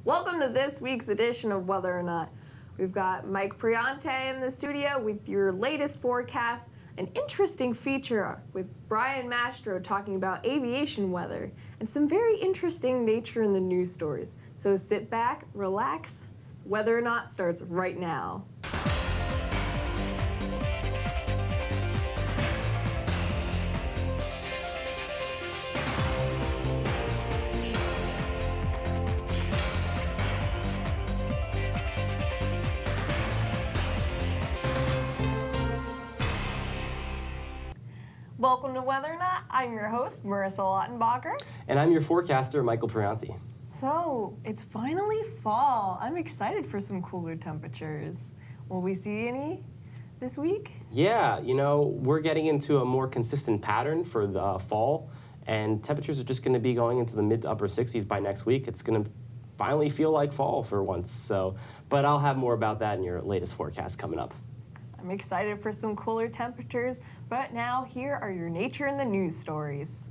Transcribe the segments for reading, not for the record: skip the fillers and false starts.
Welcome to this week's edition of Whether or Not. We've got Mike Priante in the studio with your latest forecast, an interesting feature with Brian Mastro talking about aviation weather, and some very interesting nature in the news stories. So sit back, relax. Whether or Not starts right now. Welcome to Whether or Not. I'm your host, Marissa Lautenbacher. And I'm your forecaster, Michael Priante. So, it's finally fall. I'm excited for some cooler temperatures. Will we see any this week? Yeah, we're getting into a more consistent pattern for the fall, and temperatures are just going to be going into the mid to upper 60s by next week. It's going to finally feel like fall for once. But I'll have more about that in your latest forecast coming up. I'm excited for some cooler temperatures, but now here are your nature in the news stories.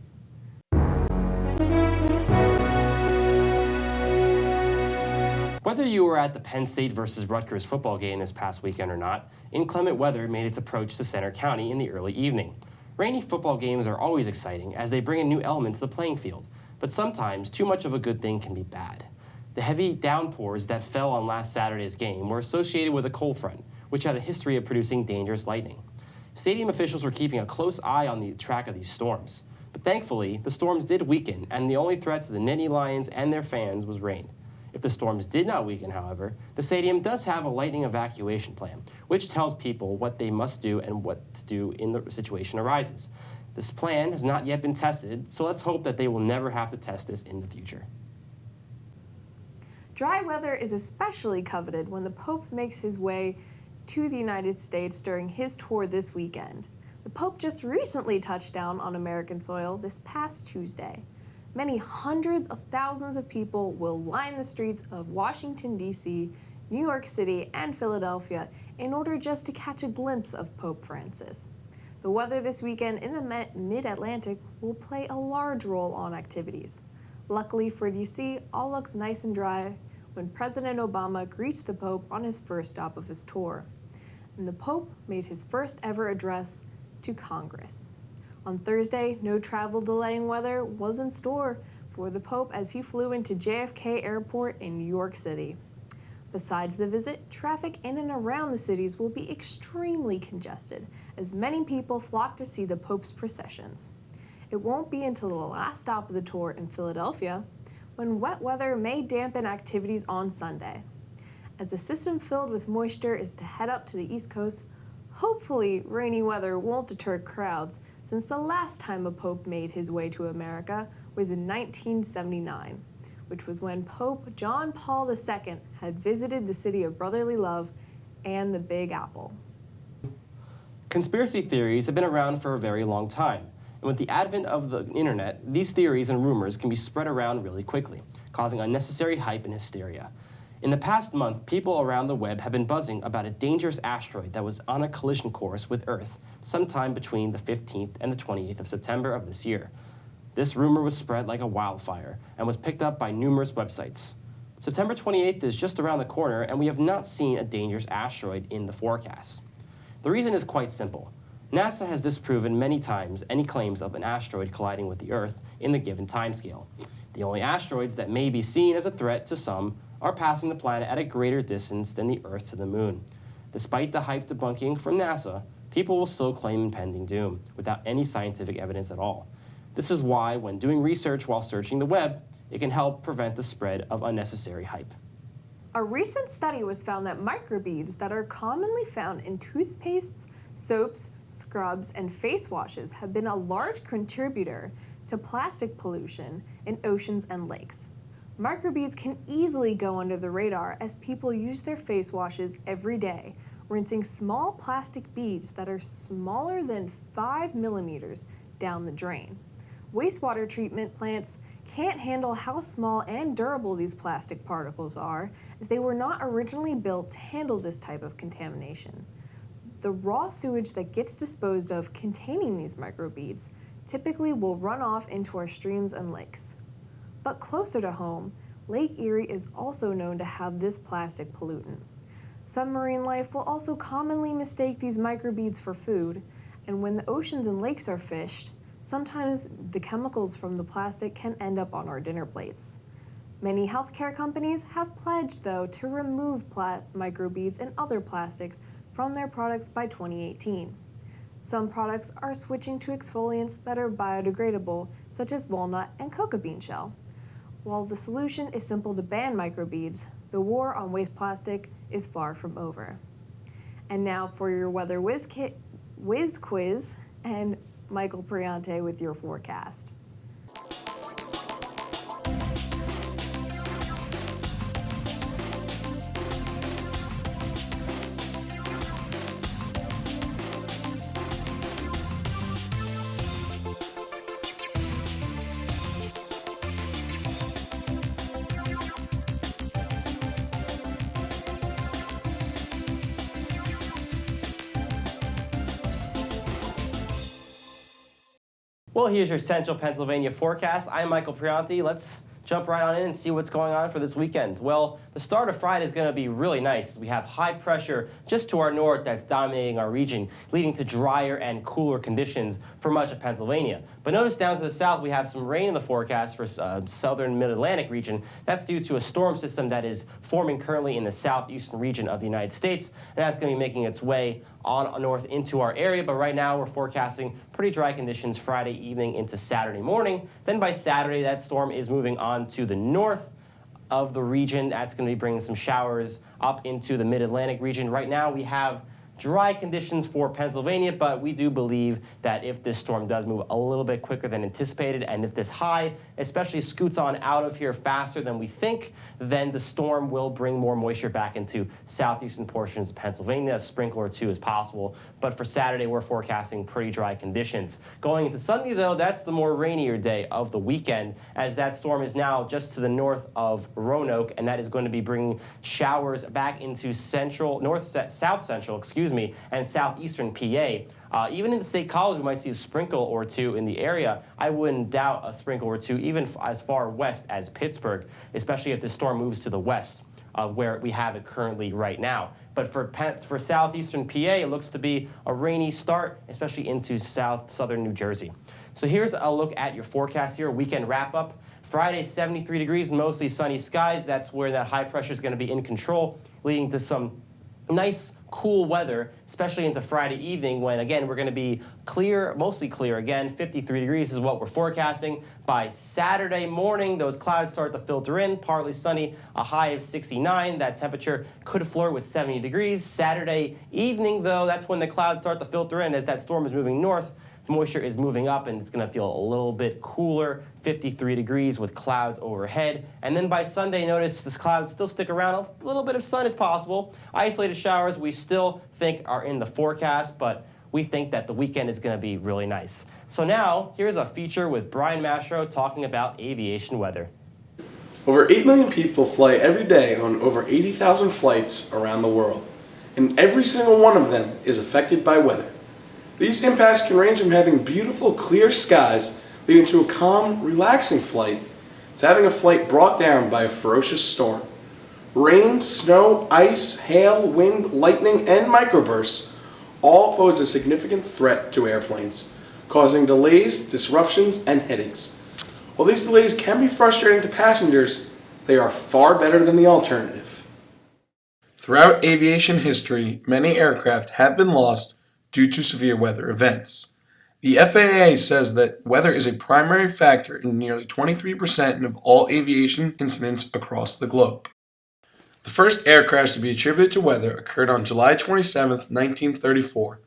Whether you were at the Penn State versus Rutgers football game this past weekend or not, inclement weather made its approach to Center County in the early evening. Rainy football games are always exciting as they bring a new element to the playing field, but sometimes too much of a good thing can be bad. The heavy downpours that fell on last Saturday's game were associated with a cold front, which had a history of producing dangerous lightning. Stadium officials were keeping a close eye on the track of these storms. But thankfully, the storms did weaken, and the only threat to the Nittany Lions and their fans was rain. If the storms did not weaken, however, the stadium does have a lightning evacuation plan, which tells people what they must do and what to do in the situation arises. This plan has not yet been tested, so let's hope that they will never have to test this in the future. Dry weather is especially coveted when the Pope makes his way to the United States during his tour this weekend. The Pope just recently touched down on American soil this past Tuesday. Many hundreds of thousands of people will line the streets of Washington, D.C., New York City, and Philadelphia in order just to catch a glimpse of Pope Francis. The weather this weekend in the mid-Atlantic will play a large role on activities. Luckily for D.C., all looks nice and dry when President Obama greets the Pope on his first stop of his tour. And the Pope made his first ever address to Congress. On Thursday, no travel delaying weather was in store for the Pope as he flew into JFK Airport in New York City. Besides the visit, traffic in and around the cities will be extremely congested as many people flock to see the Pope's processions. It won't be until the last stop of the tour in Philadelphia when wet weather may dampen activities on Sunday. As the system filled with moisture is to head up to the East Coast, hopefully rainy weather won't deter crowds since the last time a Pope made his way to America was in 1979, which was when Pope John Paul II had visited the city of brotherly love and the Big Apple. Conspiracy theories have been around for a very long time, and with the advent of the internet, these theories and rumors can be spread around really quickly, causing unnecessary hype and hysteria. In the past month, people around the web have been buzzing about a dangerous asteroid that was on a collision course with Earth sometime between the 15th and the 28th of September of this year. This rumor was spread like a wildfire and was picked up by numerous websites. September 28th is just around the corner, and we have not seen a dangerous asteroid in the forecast. The reason is quite simple. NASA has disproven many times any claims of an asteroid colliding with the Earth in the given timescale. The only asteroids that may be seen as a threat to some are passing the planet at a greater distance than the Earth to the Moon. Despite the hype debunking from NASA, people will still claim impending doom without any scientific evidence at all. This is why, when doing research while searching the web, it can help prevent the spread of unnecessary hype. A recent study was found that microbeads that are commonly found in toothpastes, soaps, scrubs, and face washes have been a large contributor to plastic pollution in oceans and lakes. Microbeads can easily go under the radar as people use their face washes every day, rinsing small plastic beads that are smaller than 5 millimeters down the drain. Wastewater treatment plants can't handle how small and durable these plastic particles are, as they were not originally built to handle this type of contamination. The raw sewage that gets disposed of containing these microbeads typically will run off into our streams and lakes. But closer to home, Lake Erie is also known to have this plastic pollutant. Submarine life will also commonly mistake these microbeads for food, and when the oceans and lakes are fished, sometimes the chemicals from the plastic can end up on our dinner plates. Many healthcare companies have pledged, though, to remove microbeads and other plastics from their products by 2018. Some products are switching to exfoliants that are biodegradable, such as walnut and cocoa bean shell. While the solution is simple to ban microbeads, the war on waste plastic is far from over. And now for your weather whiz quiz, and Michael Priante with your forecast. Well, here's your Central Pennsylvania forecast. I'm Michael Priante. Let's jump right on in and see what's going on for this weekend. Well, the start of Friday is going to be really nice. We have high pressure just to our north that's dominating our region, leading to drier and cooler conditions for much of Pennsylvania. But notice down to the south, we have some rain in the forecast for southern mid-Atlantic region. That's due to a storm system that is forming currently in the southeastern region of the United States, and that's going to be making its way on north into our area. But right now, we're forecasting pretty dry conditions Friday evening into Saturday morning. Then by Saturday, that storm is moving on to the north of the region. That's going to be bringing some showers up into the mid-Atlantic region. Right now, we have dry conditions for Pennsylvania, but we do believe that if this storm does move a little bit quicker than anticipated, and if this high especially scoots on out of here faster than we think, then the storm will bring more moisture back into southeastern portions of Pennsylvania. A sprinkle or two is possible, but for Saturday, we're forecasting pretty dry conditions. Going into Sunday, though, that's the more rainier day of the weekend, as that storm is now just to the north of Roanoke, and that is going to be bringing showers back into south central, and southeastern PA. Even in the State College, we might see a sprinkle or two in the area. I wouldn't doubt a sprinkle or two, even as far west as Pittsburgh, especially if the storm moves to the west, where we have it currently right now. But for southeastern PA, it looks to be a rainy start, especially into southern New Jersey. So here's a look at your forecast here, weekend wrap-up. Friday, 73 degrees, mostly sunny skies. That's where that high pressure is going to be in control, leading to some nice, cool weather, especially into Friday evening when, again, we're going to be clear, mostly clear again. 53 degrees is what we're forecasting. By Saturday morning, those clouds start to filter in, partly sunny, a high of 69. That temperature could flirt with 70 degrees. Saturday evening, though, that's when the clouds start to filter in as that storm is moving north. Moisture is moving up, and it's going to feel a little bit cooler, 53 degrees with clouds overhead. And then by Sunday, notice this clouds still stick around. A little bit of sun is possible. Isolated showers we still think are in the forecast, but we think that the weekend is going to be really nice. So now, here's a feature with Brian Mastro talking about aviation weather. Over 8 million people fly every day on over 80,000 flights around the world, and every single one of them is affected by weather. These impacts can range from having beautiful, clear skies leading to a calm, relaxing flight to having a flight brought down by a ferocious storm. Rain, snow, ice, hail, wind, lightning, and microbursts all pose a significant threat to airplanes, causing delays, disruptions, and headaches. While these delays can be frustrating to passengers, they are far better than the alternative. Throughout aviation history, many aircraft have been lost due to severe weather events. The FAA says that weather is a primary factor in nearly 23% of all aviation incidents across the globe. The first air crash to be attributed to weather occurred on July 27, 1934,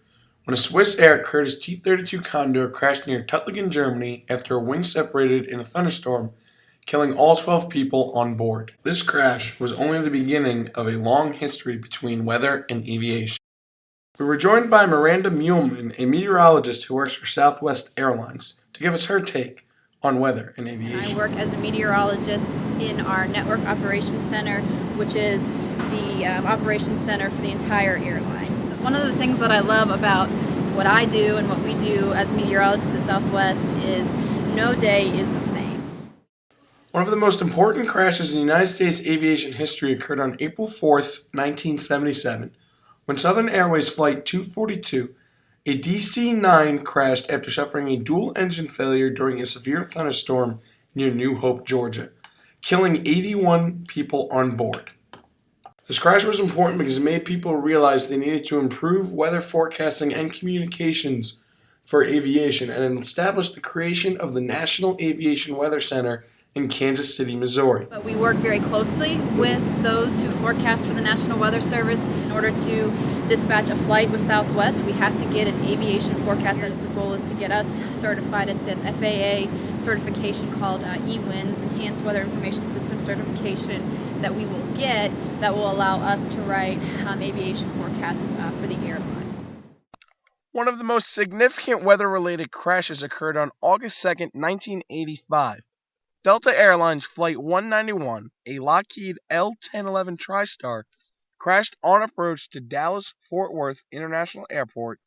when a Swiss Air Curtiss T-32 Condor crashed near Tuttlingen, Germany after a wing separated in a thunderstorm, killing all 12 people on board. This crash was only the beginning of a long history between weather and aviation. We were joined by Miranda Muehlman, a meteorologist who works for Southwest Airlines, to give us her take on weather and aviation. I work as a meteorologist in our Network Operations Center, which is the operations center for the entire airline. One of the things that I love about what I do and what we do as meteorologists at Southwest is no day is the same. One of the most important crashes in United States aviation history occurred on April 4th, 1977, when Southern Airways Flight 242, a DC-9, crashed after suffering a dual-engine failure during a severe thunderstorm near New Hope, Georgia, killing 81 people on board. This crash was important because it made people realize they needed to improve weather forecasting and communications for aviation and established the creation of the National Aviation Weather Center in Kansas City, Missouri. But we work very closely with those who forecast for the National Weather Service. In order to dispatch a flight with Southwest, we have to get an aviation forecast. That is, the goal is to get us certified. It's an FAA certification called EWINS, Enhanced Weather Information System certification, that we will get that will allow us to write aviation forecasts for the airline. One of the most significant weather-related crashes occurred on August 2nd, 1985. Delta Airlines Flight 191, a Lockheed L-1011 TriStar, crashed on approach to Dallas-Fort Worth International Airport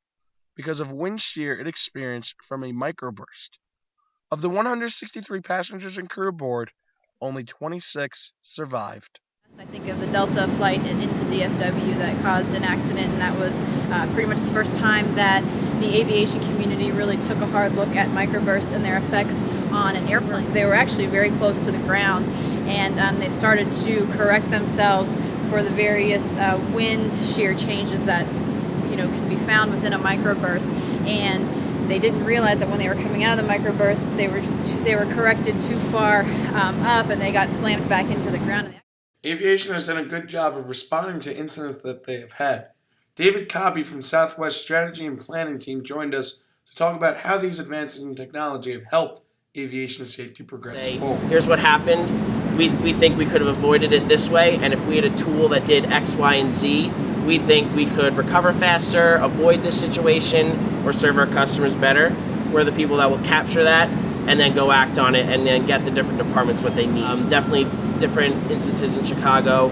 because of wind shear it experienced from a microburst. Of the 163 passengers and crew aboard, only 26 survived. I think of the Delta flight into DFW that caused an accident, and that was pretty much the first time that the aviation community really took a hard look at microbursts and their effects on an airplane. They were actually very close to the ground, and they started to correct themselves for the various wind shear changes that can be found within a microburst. And they didn't realize that when they were coming out of the microburst, they were corrected too far up, and they got slammed back into the ground. Aviation has done a good job of responding to incidents that they have had. David Cobby from Southwest Strategy and Planning Team joined us to talk about how these advances in technology have helped aviation safety progress forward. Here's what happened. We think we could have avoided it this way, and if we had a tool that did X, Y, and Z, we think we could recover faster, avoid this situation, or serve our customers better. We're the people that will capture that and then go act on it and then get the different departments what they need. Definitely different instances in Chicago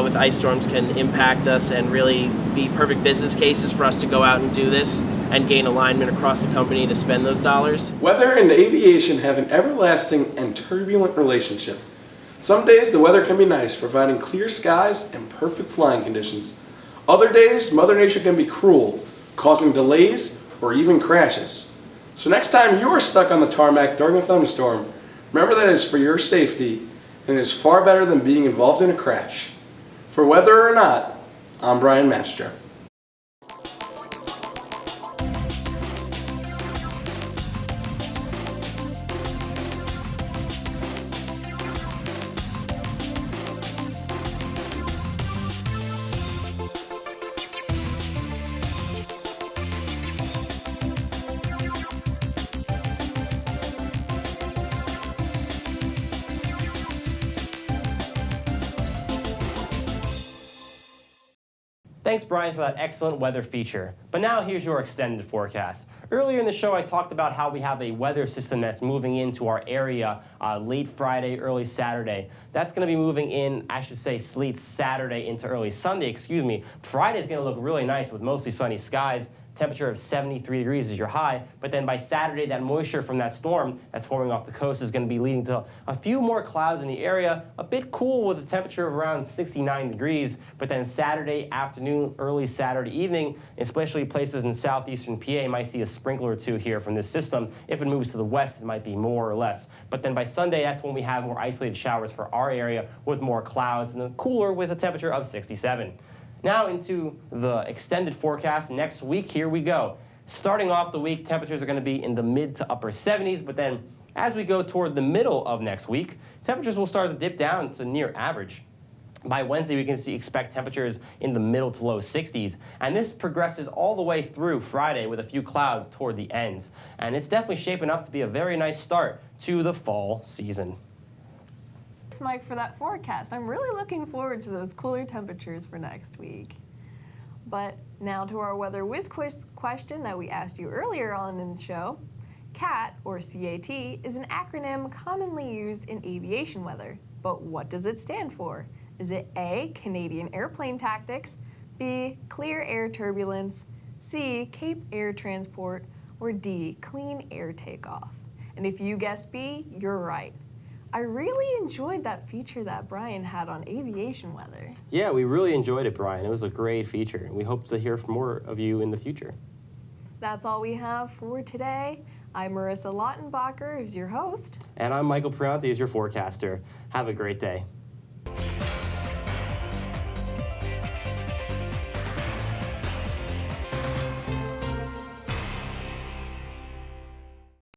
with ice storms can impact us and really be perfect business cases for us to go out and do this and gain alignment across the company to spend those dollars. Weather and aviation have an everlasting and turbulent relationship. Some days the weather can be nice, providing clear skies and perfect flying conditions. Other days, Mother Nature can be cruel, causing delays or even crashes. So next time you are stuck on the tarmac during a thunderstorm, remember that it is for your safety, and it is far better than being involved in a crash. For Whether or Not, I'm Brian Mastro. Thanks, Brian, for that excellent weather feature. But now here's your extended forecast. Earlier in the show, I talked about how we have a weather system that's moving into our area late Friday, early Saturday. That's going to be moving in, I should say, late Saturday into early Sunday, Friday is going to look really nice with mostly sunny skies. Temperature of 73 degrees is your high, but then by Saturday, that moisture from that storm that's forming off the coast is going to be leading to a few more clouds in the area, a bit cool with a temperature of around 69 degrees, but then Saturday afternoon, early Saturday evening, especially places in southeastern PA might see a sprinkler or two here from this system. If it moves to the west, it might be more or less. But then by Sunday, that's when we have more isolated showers for our area with more clouds and cooler with a temperature of 67. Now into the extended forecast next week. Here we go. Starting off the week, temperatures are going to be in the mid to upper 70s, but then as we go toward the middle of next week, temperatures will start to dip down to near average. By Wednesday, we can expect temperatures in the middle to low 60s, and this progresses all the way through Friday with a few clouds toward the end. And it's definitely shaping up to be a very nice start to the fall season. Thanks, Mike, for that forecast. I'm really looking forward to those cooler temperatures for next week. But now to our weather whiz quiz question that we asked you earlier on in the show. CAT, or CAT, is an acronym commonly used in aviation weather. But what does it stand for? Is it A, Canadian Airplane Tactics, B, Clear Air Turbulence, C, Cape Air Transport, or D, Clean Air Takeoff? And if you guessed B, you're right. I really enjoyed that feature that Brian had on aviation weather. Yeah, we really enjoyed it, Brian. It was a great feature, and we hope to hear from more of you in the future. That's all we have for today. I'm Marissa Lautenbacher, who's your host. And I'm Michael Priante, as your forecaster. Have a great day.